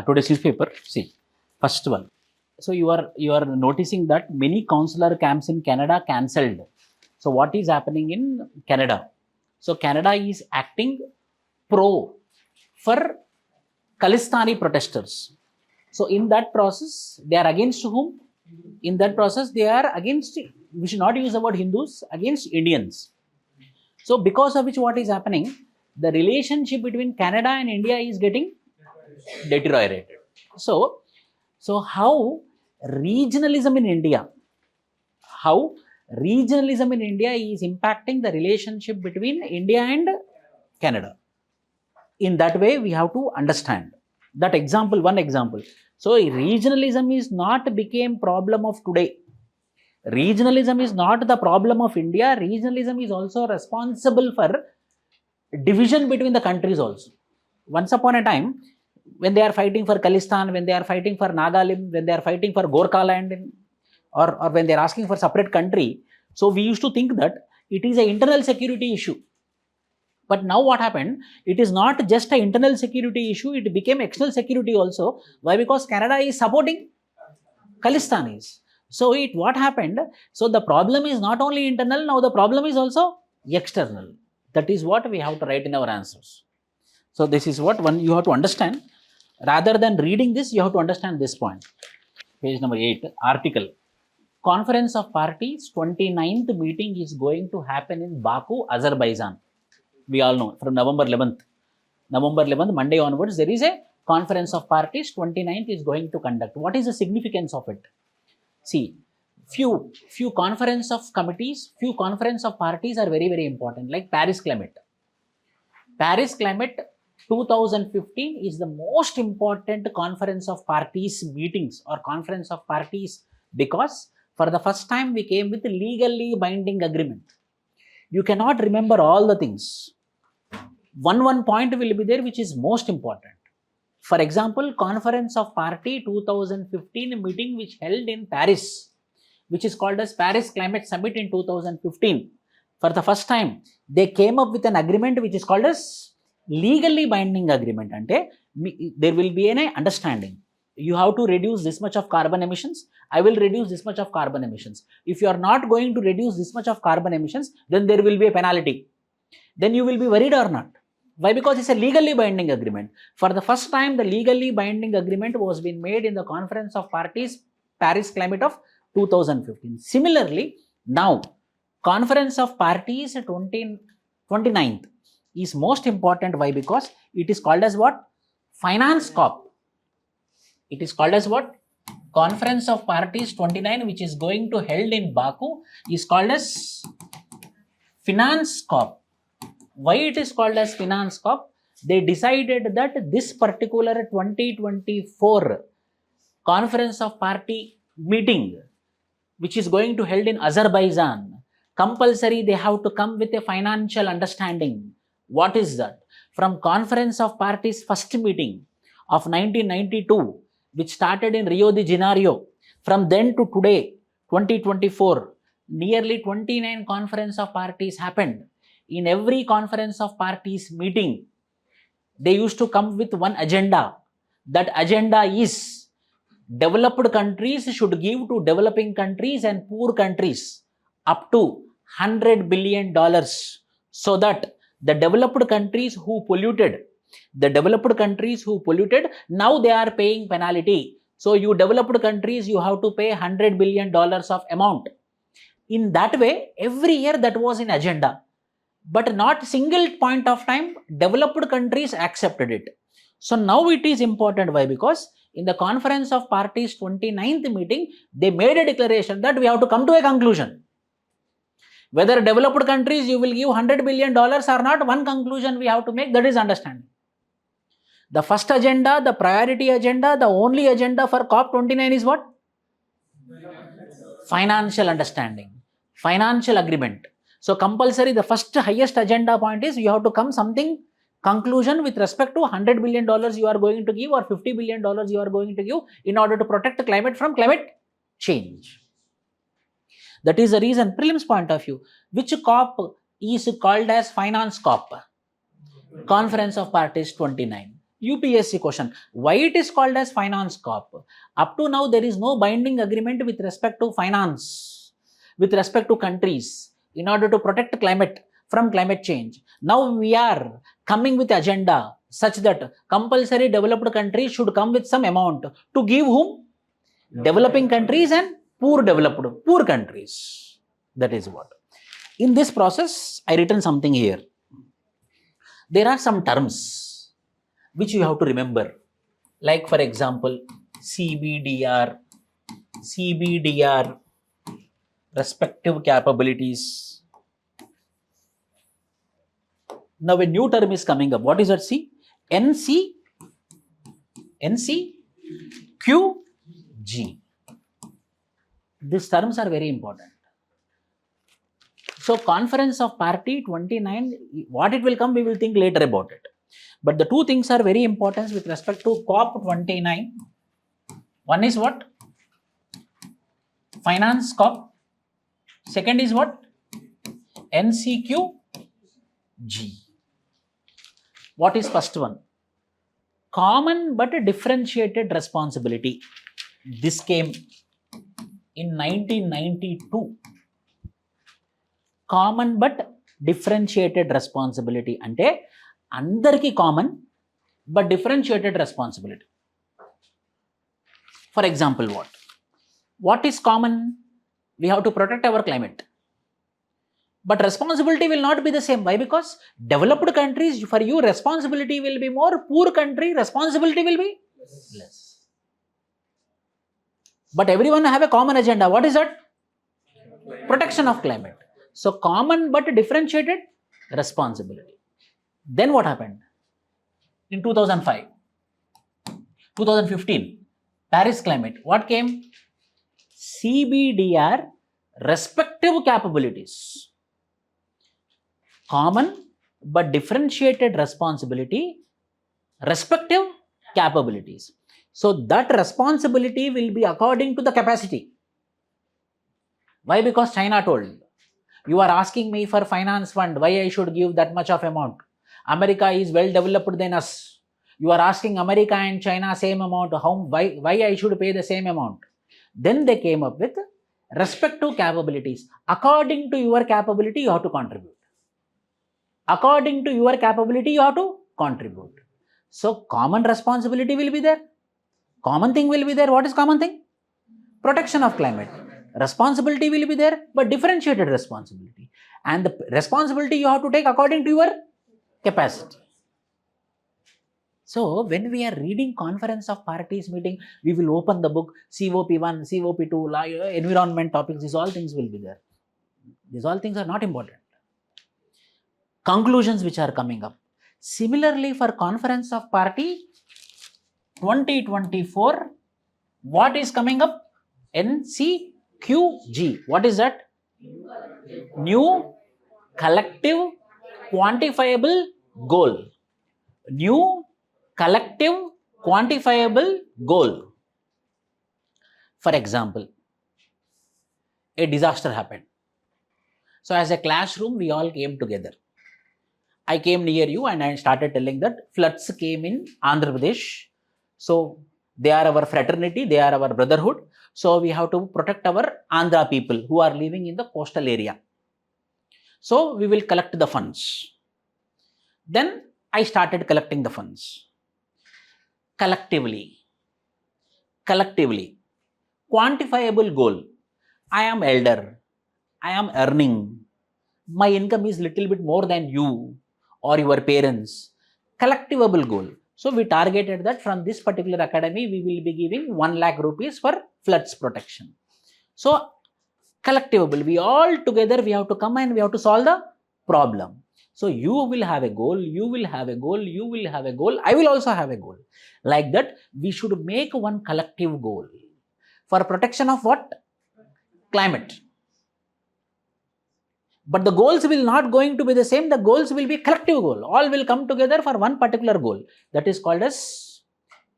Today's newspaper. See, first one. So you are noticing that many consular camps in Canada cancelled. So what is happening in Canada? So Canada is acting pro for Khalistani protesters. So in that process, they are against whom? In that process, they are against, we should not use the word Hindus, against Indians. So because of which what is happening, the relationship between Canada and India is getting deteriorated. So how regionalism in India is impacting the relationship between India and Canada. In that way, we have to understand that example, one example. So regionalism is not became problem of today. Regionalism is not the problem of India. Regionalism is also responsible for division between the countries also. Once upon a time, when they are fighting for Khalistan, when they are fighting for Nagalim, when they are fighting for Gorkha land, or when they are asking for separate country, so we used to think that it is an internal security issue. But now what happened? It is not just an internal security issue, it became external security also. Why? Because Canada is supporting Khalistanis. So what happened? So the problem is not only internal, now the problem is also external. That is what we have to write in our answers. So this is what one you have to understand. Rather than reading this, you have to understand this point. Page number 8, article. Conference of Parties 29th meeting is going to happen in Baku, Azerbaijan. We all know from November 11th, Monday onwards, there is a Conference of Parties 29th is going to conduct. What is the significance of it? See, few conference of committees, few conference of parties are very, very important, like Paris Climate. Paris Climate 2015 is the most important conference of parties meetings or conference of parties because for the first time we came with a legally binding agreement. You cannot remember all the things. One point will be there which is most important. For example, Conference of Party 2015 meeting which held in Paris, which is called as Paris Climate Summit in 2015. For the first time, they came up with an agreement which is called as legally binding agreement. Ante, there will be an understanding. You have to reduce this much of carbon emissions. I will reduce this much of carbon emissions. If you are not going to reduce this much of carbon emissions, then there will be a penalty. Then you will be worried or not. Why? Because it's a legally binding agreement. For the first time, the legally binding agreement was being made in the Conference of Parties Paris Climate of 2015. Similarly, now Conference of Parties 29th is most important. Why? Because it is called as what? Finance COP. It is called as what? Conference of Parties 29, which is going to held in Baku, is called as Finance COP. Why it is called as Finance COP? They decided that this particular 2024 Conference of Party meeting, which is going to held in Azerbaijan, compulsory they have to come with a financial understanding. What is that? From Conference of Parties first meeting of 1992, which started in Rio de Janeiro, from then to today, 2024, nearly 29 Conference of Parties happened. In every Conference of Parties meeting, they used to come with one agenda. That agenda is developed countries should give to developing countries and poor countries up to $100 billion so that the developed countries who polluted, now they are paying penalty. So you developed countries, you have to pay $100 billion of amount. In that way, every year that was in agenda. But not single point of time, developed countries accepted it. So now it is important. Why? Because in the Conference of Parties 29th meeting, they made a declaration that we have to come to a conclusion. Whether developed countries you will give $100 billion or not, one conclusion we have to make, that is understanding. The first agenda, the priority agenda, the only agenda for COP29 is what? Financial understanding, financial agreement. So compulsory, the first highest agenda point is you have to come something conclusion with respect to $100 billion you are going to give or $50 billion you are going to give in order to protect the climate from climate change. That is the reason, prelims point of view, which COP is called as Finance COP? Conference of Parties 29. UPSC question. Why it is called as finance corp? Up to now, there is no binding agreement with respect to finance, with respect to countries, in order to protect climate from climate change. Now we are coming with agenda such that compulsory developed countries should come with some amount to give whom? Developing countries and poor countries. That is what. In this process, I written something here. There are some terms which you have to remember. Like for example, CBDR, respective capabilities. Now a new term is coming up. What is that? See? NCQG. These terms are very important. So Conference of Party 29, what it will come, we will think later about it. But the two things are very important with respect to COP 29. One is what? Finance COP. Second is what? NCQG. What is first one? Common but differentiated responsibility. This came in 1992. Common but differentiated responsibility ante andarki common but differentiated responsibility. For example, what is common? We have to protect our climate, but responsibility will not be the same. Why? Because developed countries, for you responsibility will be more, poor country responsibility will be less. But everyone have a common agenda. What is that? Protection of climate. So common but differentiated responsibility. Then what happened? In 2005, 2015, Paris climate. What came? CBDR, respective capabilities. Common but differentiated responsibility, respective capabilities. So that responsibility will be according to the capacity. Why? Because China told, you are asking me for finance fund, why I should give that much of amount? America is well developed than us. You are asking America and China same amount, why I should pay the same amount? Then they came up with respective capabilities. According to your capability, you have to contribute. According to your capability, you have to contribute. So common responsibility will be there. Common thing will be there. What is common thing? Protection of climate. Responsibility will be there, but differentiated responsibility. And the responsibility you have to take according to your capacity. So when we are reading Conference of Parties meeting, we will open the book, COP1, COP2, environment topics, these all things will be there. These all things are not important. Conclusions which are coming up. Similarly, for Conference of Party 2024, what is coming up? NCQG. What is that? New collective quantifiable goal. New collective quantifiable goal. For example, a disaster happened. So as a classroom, we all came together. I came near you and I started telling that floods came in Andhra Pradesh. So they are our fraternity, they are our brotherhood. So we have to protect our Andhra people who are living in the coastal area. So we will collect the funds. Then I started collecting the funds. Collectively, quantifiable goal. I am elder, I am earning, my income is little bit more than you or your parents. Collectivable goal. So we targeted that from this particular academy, we will be giving 1 lakh rupees for floods protection. So collectivable, we all together, we have to come and we have to solve the problem. So you will have a goal, you will have a goal, you will have a goal, I will also have a goal. Like that, we should make one collective goal for protection of what? Climate. But the goals will not going to be the same, the goals will be collective goal. All will come together for one particular goal. That is called as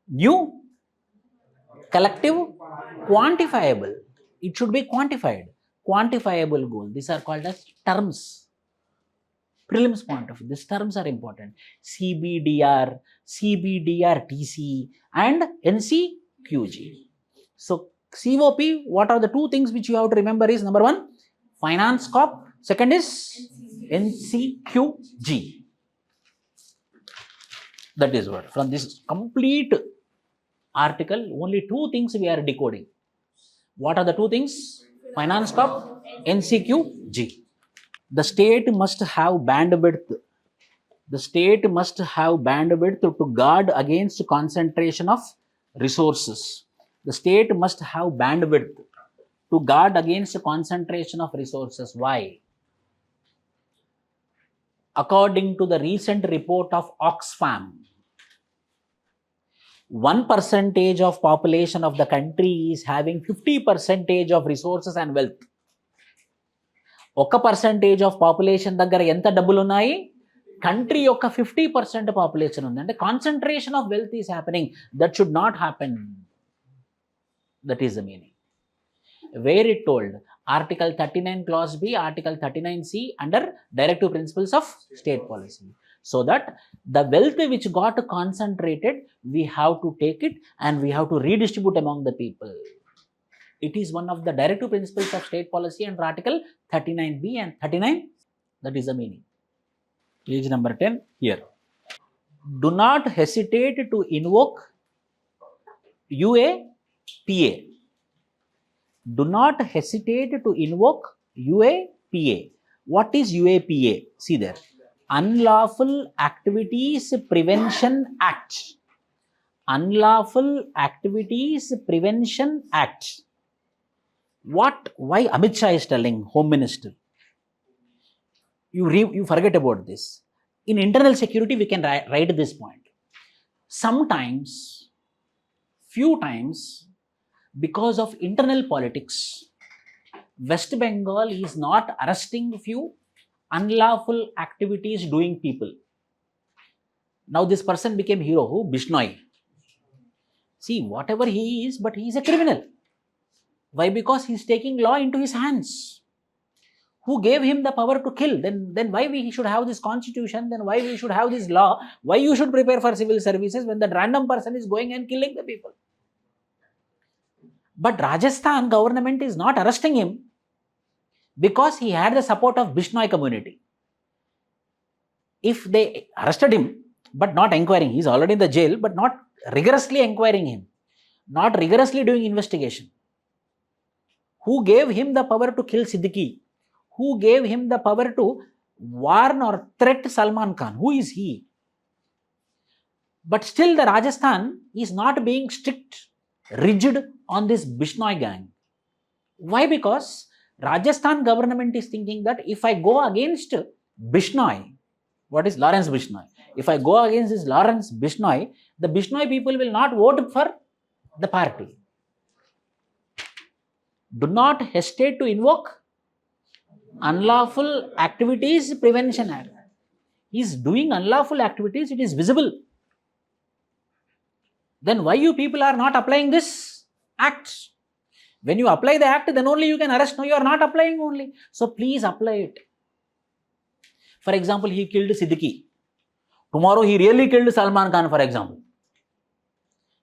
new collective quantifiable. It should be quantified. Quantifiable goal. These are called as terms. Prelims point of view, these terms are important. CBDR, CBDR-TC and NCQG. So COP, what are the two things which you have to remember is, number one, Finance Corp, second is NCQG. That is what, from this complete article, only two things we are decoding. What are the two things? Finance Corp, NCQG. The state must have bandwidth. The state must have bandwidth to guard against concentration of resources. The state must have bandwidth to guard against concentration of resources. Why? According to the recent report of Oxfam, 1% of population of the country is having 50% of resources and wealth. 1% of population దగ్గర ఎంత డబ్బులు ఉన్నాయి? Country యొక్క 50% population ఉంది. అంటే concentration of wealth is happening. That should not happen. That is the meaning. Where it told, Article 39 Clause B, Article 39C under Directive Principles of State Policy. So that the wealth which got concentrated, we have to take it and we have to redistribute among the people. It is one of the Directive Principles of State Policy under Article 39B and 39. That is the meaning. Page number 10 here. Do not hesitate to invoke UAPA. Do not hesitate to invoke UAPA. What is UAPA? See there. Unlawful Activities Prevention Act. Unlawful Activities Prevention Act. What? Why Amit Shah is telling, Home Minister? You forget about this. In internal security, we can write this point. Sometimes, few times, because of internal politics, West Bengal is not arresting few unlawful activities doing people. Now this person became hero. Who? Vishnu. See, whatever he is, but he is a criminal. Why? Because he is taking law into his hands. Who gave him the power to kill? Then why we should have this constitution? Then why we should have this law? Why you should prepare for civil services when that random person is going and killing the people? But Rajasthan government is not arresting him because he had the support of Bishnoi community. If they arrested him but not inquiring, he is already in the jail, but not rigorously inquiring him, not rigorously doing investigation. Who gave him the power to kill Siddiqui? Who gave him the power to warn or threat Salman Khan? Who is he? But still the Rajasthan is not being strict, rigid on this Bishnoi gang. Why? Because Rajasthan government is thinking that if I go against Bishnoi, what is Lawrence Bishnoi? If I go against this Lawrence Bishnoi, the Bishnoi people will not vote for the party. Do not hesitate to invoke Unlawful Activities Prevention Act. He is doing unlawful activities, it is visible. Then why you people are not applying this act? When you apply the act, then only you can arrest. No, you are not applying only. So please apply it. For example, he killed Siddiqui. Tomorrow he really killed Salman Khan, for example.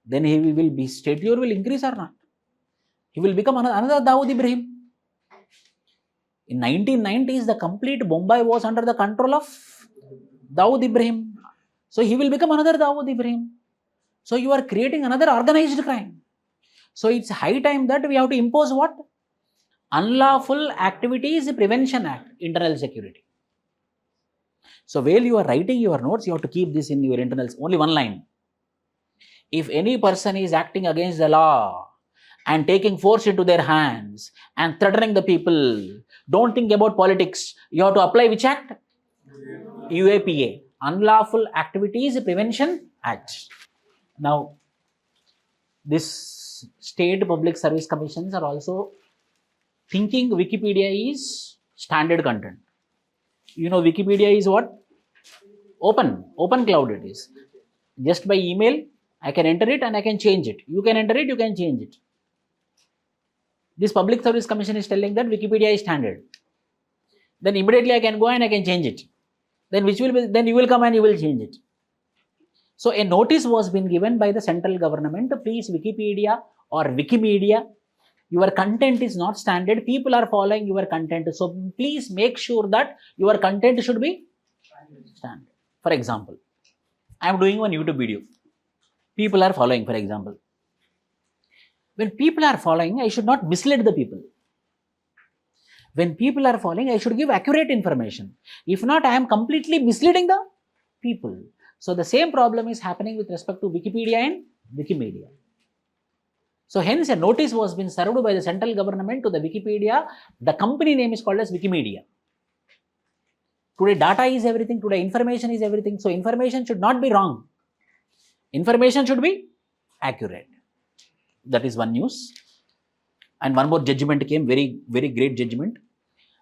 Then he will be, state level will increase or not? He will become another Dawood Ibrahim. In 1990s, the complete Mumbai was under the control of Dawood Ibrahim. So he will become another Dawood Ibrahim. So you are creating another organized crime. So it's high time that we have to impose what? Unlawful Activities Prevention Act, internal security. So while you are writing your notes, you have to keep this in your internals. Only one line. If any person is acting against the law and taking force into their hands and threatening the people, don't think about politics. You have to apply which act? UAPA, Unlawful Activities Prevention Act. Now, this state public service commissions are also thinking Wikipedia is standard content. You know, Wikipedia is what? Open cloud it is. Just by email, I can enter it and I can change it. You can enter it, you can change it. This public service commission is telling that Wikipedia is standard. Then immediately I can go and I can change it. then then you will come and you will change it. So a notice was been given by the central government, please Wikipedia or Wikimedia, your content is not standard, people are following your content, so please make sure that your content should be standard. For example, I am doing one YouTube video, people are following, for example. When people are following, I should not mislead the people. When people are following, I should give accurate information. If not, I am completely misleading the people. So the same problem is happening with respect to Wikipedia and Wikimedia. So hence a notice was been served by the central government to the Wikipedia. The company name is called as Wikimedia. Today data is everything, today information is everything. So information should not be wrong. Information should be accurate. That is one news. And one more judgment came, very, very great judgment.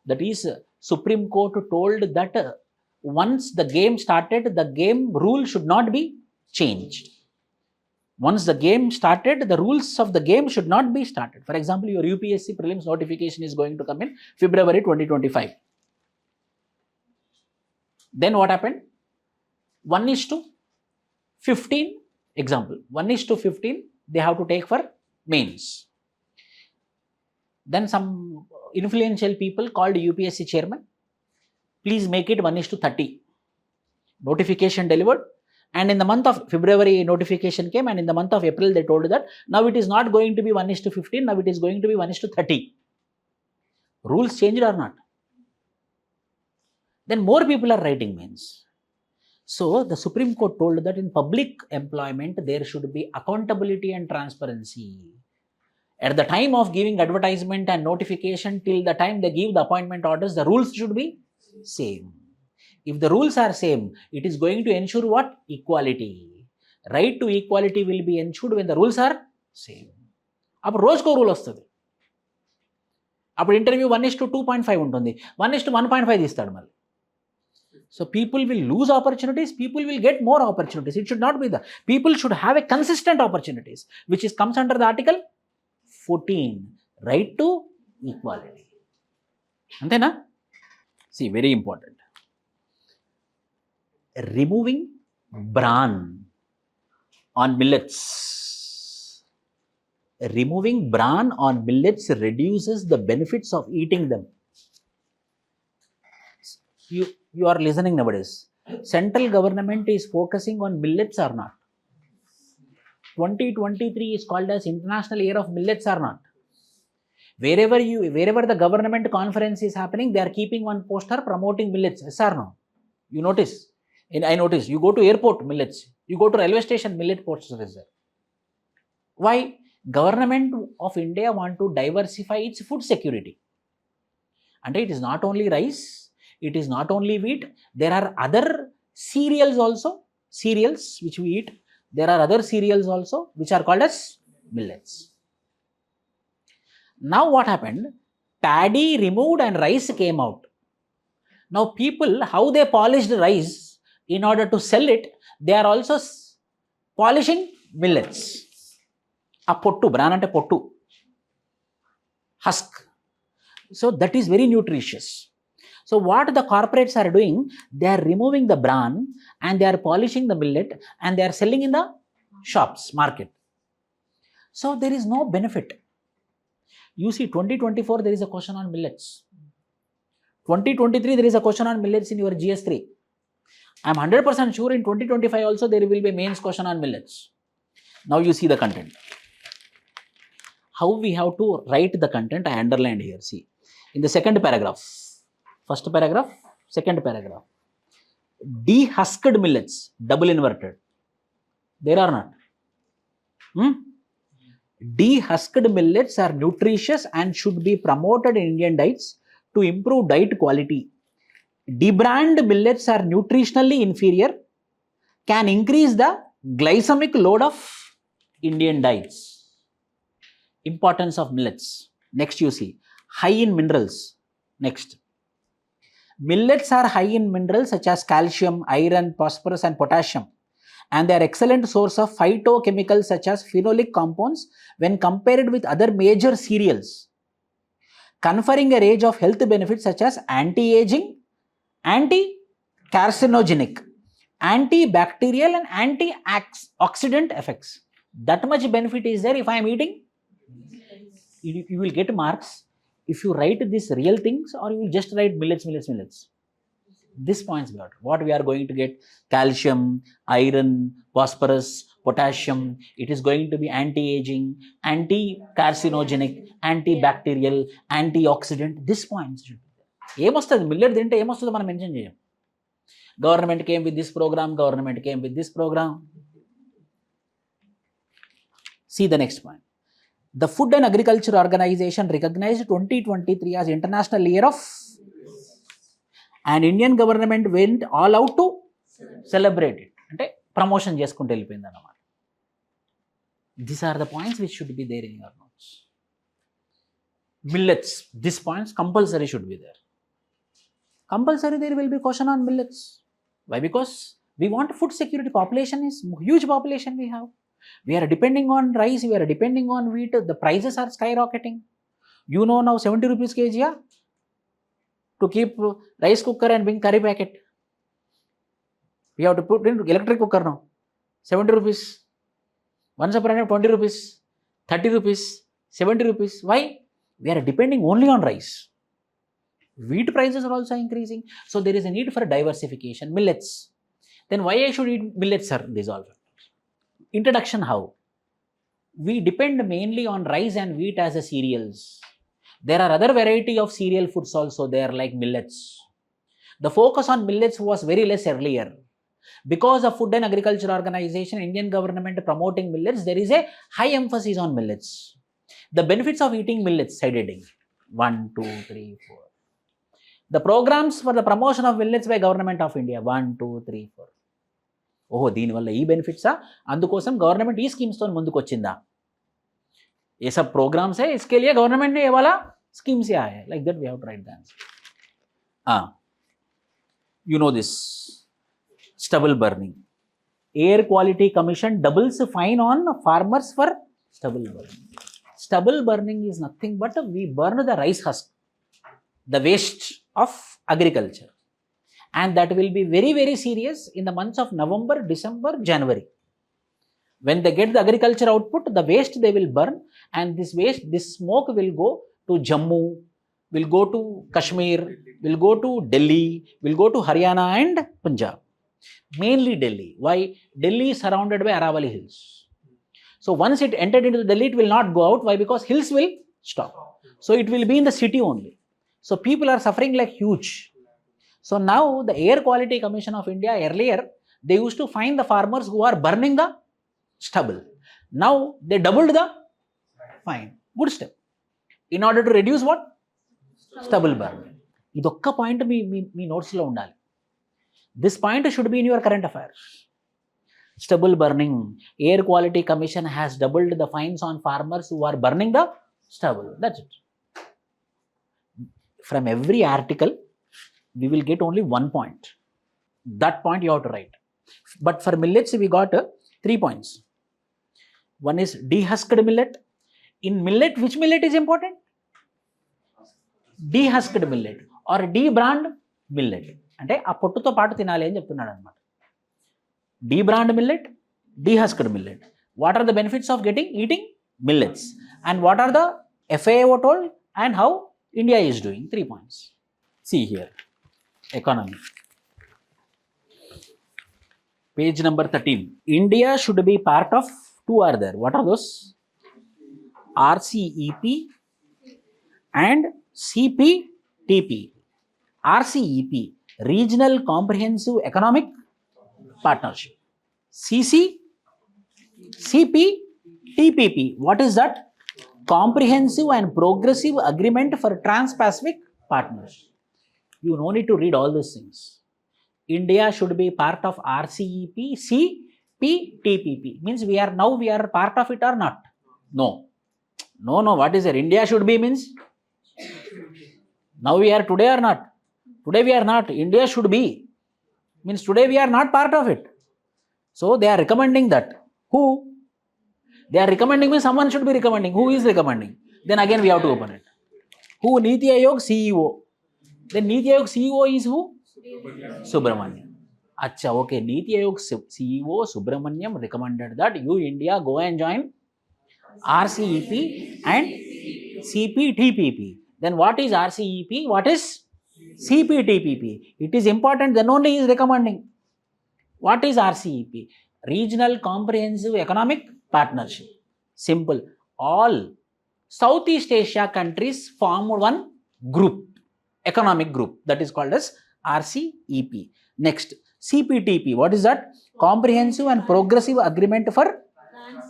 That is, Supreme Court told that once the game started, the game rule should not be changed. Once the game started, the rules of the game should not be started. For example, your UPSC prelims notification is going to come in February 2025. Then what happened? 1:15, example, 1:15, they have to take for mains. Then some influential people called UPSC chairman, please make it 1:30. Notification delivered, and in the month of February notification came, and in the month of April they told that now it is not going to be 1:15, now it is going to be 1:30. Rules changed or not? Then more people are writing mains. So the Supreme Court told that in public employment there should be accountability and transparency. At the time of giving advertisement and notification till the time they give the appointment orders, the rules should be same. If the rules are same, it is going to ensure what? Equality. Right to equality will be ensured when the rules are same. Appudu రోజుకో rule వస్తుంది. అప్పుడు interview 1:2.5 ఉంటుంది, 1:1.5 తీస్తాడు మళ్ళీ. So people will lose opportunities, people will get more opportunities. It should not be that. People should have a consistent opportunities, which comes under the Article 14, right to equality. Antena? See, very important. Removing bran on millets. Removing bran on millets reduces the benefits of eating them. You are listening nowadays. Central government is focusing on millets or not? 2023 is called as International Year of Millets or not? Wherever the government conference is happening, they are keeping one poster promoting millets. Yes or no? You notice? I notice. You go to airport, millets. You go to railway station, millet poster is there. Why? Government of India want to diversify its food security. And it is not only rice, it is not only wheat, there are other cereals also, cereals which we eat. There are other cereals also which are called as millets. Now what happened? Paddy removed and rice came out. Now people, how they polished rice in order to sell it, they are also polishing millets. A pottu, bran ante pottu, husk. So that is very nutritious. So what the corporates are doing, they are removing the bran and they are polishing the millet and they are selling in the shops, market. So there is no benefit. You see, 2024 there is a question on millets. 2023 there is a question on millets in your GS3. I am 100% sure in 2025 also there will be a mains question on millets. Now you see the content. How we have to write the content, I underlined here. See, in the second paragraph, first paragraph, second paragraph, dehusked millets, double inverted. There are not. Dehusked millets are nutritious and should be promoted in Indian diets to improve diet quality. Debrand millets are nutritionally inferior, can increase the glycemic load of Indian diets. Importance of millets. Next you see, high in minerals. Next. Millets are high in minerals such as calcium, iron, phosphorus and potassium, and they are excellent source of phytochemicals such as phenolic compounds when compared with other major cereals, conferring a range of health benefits such as anti-aging, carcinogenic, antibacterial and antioxidant effects. That much benefit is there if I am eating. You will get marks if you write these real things, or you will just write millets. This points we got. What we are going to get: calcium, iron, phosphorus, potassium. It is going to be anti-aging, anti-carcinogenic, antibacterial, antioxidant. This points should be there. ఏమొస్తుంది millet తింటే ఏమొస్తుందో మనం mention చేయం. Government came with this program. See the next point. The Food and Agriculture Organization recognized 2023 as International Year of, and Indian government went all out to celebrate it. అంటే promotion చేసుకుంటూ వెళ్ళిపోయింది అన్నమాట. These are the points which should be there in your notes. Millets, these points compulsory should be there. Compulsory there will be question on millets. Why? Because we want food security. Population is huge population we have. We are depending on rice, we are depending on wheat. The prices are skyrocketing. You know now 70 rupees kg, yeah? To keep rice cooker and bring curry packet. We have to put in electric cooker now. 70 rupees. Once upon a time 20 rupees, 30 rupees, 70 rupees. Why? We are depending only on rice. Wheat prices are also increasing. So there is a need for diversification. Millets. Then why I should eat millets, sir? These all. Introduction how? We depend mainly on rice and wheat as a cereals. There are other variety of cereal foods also there like millets. The focus on millets was very less earlier. Because of Food and Agriculture Organization, Indian government promoting millets, there is a high emphasis on millets. The benefits of eating millets, side heading 1, 2, 3, 4. The programs for the promotion of millets by Government of India 1, 2, 3, 4. ఓహో దీనివల్ల ఈ బెనిఫిట్సా, అందుకోసం government ఈ స్కీమ్స్తో ముందుకు వచ్చిందా, ये सब programmes है, इसके लिए गवर्नमेंट ने ये वाला स्कीम से आया है. Like that we have to write the answer. You know this stubble burning. Air Quality Commission doubles fine on farmers for stubble burning. Stubble burning is nothing but we burn the rice husk, the waste of agriculture. And that will be very, very serious in the months of November, December, January. When they get the agriculture output, the waste they will burn, and this waste, this smoke will go to Jammu, will go to Kashmir, will go to Delhi, will go to Haryana and Punjab. Mainly Delhi. Why? Delhi is surrounded by Aravalli hills. So once it entered into Delhi, it will not go out. Why? Because hills will stop. So it will be in the city only. So people are suffering like huge. So now the Air Quality Commission of India, earlier they used to find the farmers who are burning the stubble. Now they doubled the fine. Good step. In order to reduce what? Stubble burning. ఇదొక్క point మీ నోట్స్లో ఉండాలి. This point should be in your current affairs. Stubble burning. Air Quality Commission has doubled the fines on farmers who are burning the stubble. That's it. From every article, we will get only 1 point. That point you have to write. But for millets, we got 3 points. One is dehusked millet. In millet, which millet is important? Dehusked millet or de-brand millet. అంటే ఆ పొట్టుతో పాటు తినాలి అని చెప్తున్నాడు అనమాట. De-brand millet, dehusked millet. What are the benefits of eating millets? And what are the FAO told and how India is doing? 3 points. See here. Economy. Page number 13. India should be part of 2 are there. What are those? RCEP and CPTPP. RCEP, Regional Comprehensive Economic Partnership. CPTPP, what is that? Comprehensive and Progressive Agreement for Trans-Pacific Partnership. You no need to read all these things. India should be part of RCEP, CPTPP. Means we are part of it or not? No. What is there? India should be means now we are today or not? Today we are not. India should be means today we are not part of it. So they are recommending that. Who? They are recommending means someone should be recommending. Who is recommending? Then again we have to open it. Who? NITI Aayog CEO. Then NITI Aayog CEO is who? Subrahmanyam. Acha, okay. NITI Aayog CEO Subrahmanyam recommended that you India go and join RCEP and CPTPP. Then what is RCEP? What is CPTPP? It is important, then only he is recommending. What is RCEP? Regional Comprehensive Economic Partnership. Simple. All Southeast Asia countries form one group, economic group, that is called as RCEP. Next, CPTP. What is that? Comprehensive and Progressive Agreement for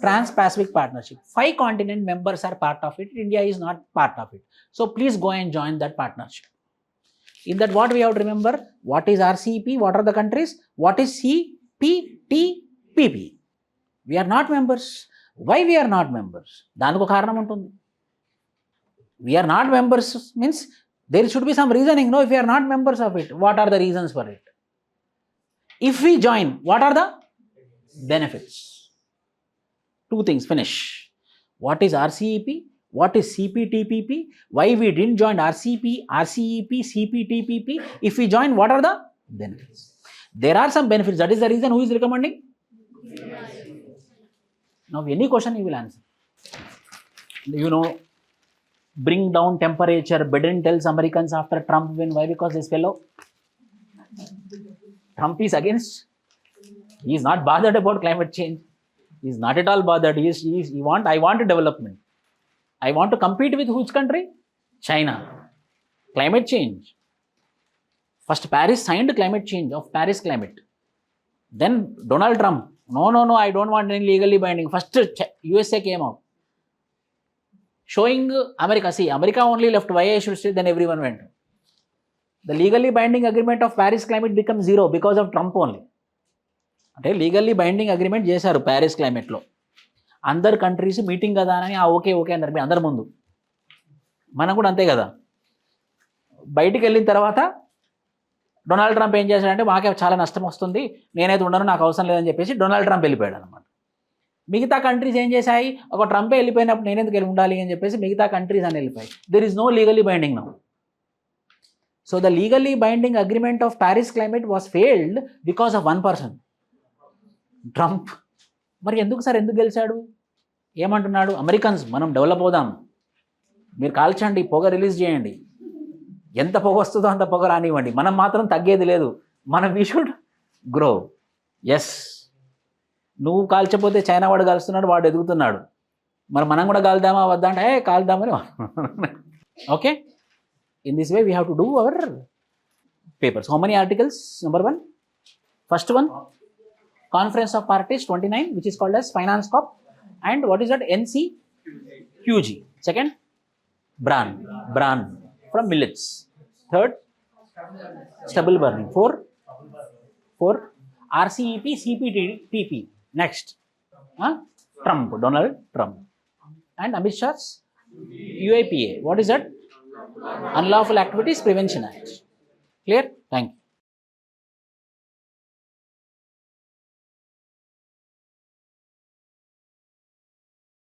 Trans-Pacific Partnership. 5 continent members are part of it. India is not part of it. So please go and join that partnership. In that, what we have to remember? What is RCEP? What are the countries? What is CPTPP? We are not members. Why we are not members? Danuko karanam untundi. We are not members means there should be some reasoning. No, if we are not members of it, what are the reasons for it? If we join, what are the benefits? 2 things, finish. What is RCEP? What is CPTPP? Why we didn't join RCEP, CPTPP? If we join, what are the benefits? There are some benefits. That is the reason who is recommending? Now, any question you will answer. You know, bring down temperature. Biden tells Americans after Trump win. Why? Because this fellow, Trump is against. He is not bothered about climate change. He is not at all bothered. I want a development. I want to compete with which country? China. Climate change. First, Paris signed climate change of Paris climate. Then Donald Trump. No, I don't want any legally binding. First, USA came out. Showing America. See, America only left. Why I should stay? Then everyone went. The legally binding agreement of Paris climate becomes 0 because of Trump only. అంటే legally binding agreement చేశారు Paris క్లైమేట్లో. అందరు countries meeting కదా అని okay అన్నారు మీ అందరి ముందు. మనం కూడా అంతే కదా. బయటికి వెళ్ళిన తర్వాత డొనాల్డ్ ట్రంప్ ఏం చేశాడంటే మాకే చాలా నష్టం వస్తుంది, నేనైతే ఉండను, నాకు అవసరం లేదని చెప్పేసి డొనాల్డ్ ట్రంప్ వెళ్ళిపోయాడు అనమాట. మిగతా కంట్రీస్ ఏం చేశాయి? ఒక ట్రంపే వెళ్ళిపోయినప్పుడు నేనెందుకు వెళ్ళి ఉండాలి అని చెప్పేసి మిగతా కంట్రీస్ అని వెళ్ళిపోయాయి. There is no legally binding now. So the legally binding agreement of Paris climate was failed because of 1 person, Trump. మరి ఎందుకు సార్, ఎందుకు గెలిచాడు? ఏమంటున్నాడు? అమెరికన్స్ మనం డెవలప్ అవుదాం, మీరు కాల్చండి, పొగ రిలీజ్ చేయండి, ఎంత పొగ వస్తుందో అంత పొగ రానివ్వండి, మనం మాత్రం తగ్గేది లేదు, మనం వీ షుడ్ గ్రో. ఎస్, నువ్వు కాల్చపోతే చైనా వాడు కాలుస్తున్నాడు, వాడు ఎదుగుతున్నాడు, మరి మనం కూడా కాలుదామా వద్దా అంటే కాలుదామని. Okay, in this way we have to do our papers. How many articles? Number 1, first one, Conference of Parties 29, which is called as Finance Corp. And what is that? NCQG. Second, bran from millets. Third, stubble burning. 4, RCEP, CPTPP. Next, Donald Trump. And Amit Shah's UAPA. What is that? Unlawful Activities Prevention Act. Clear? Thank you.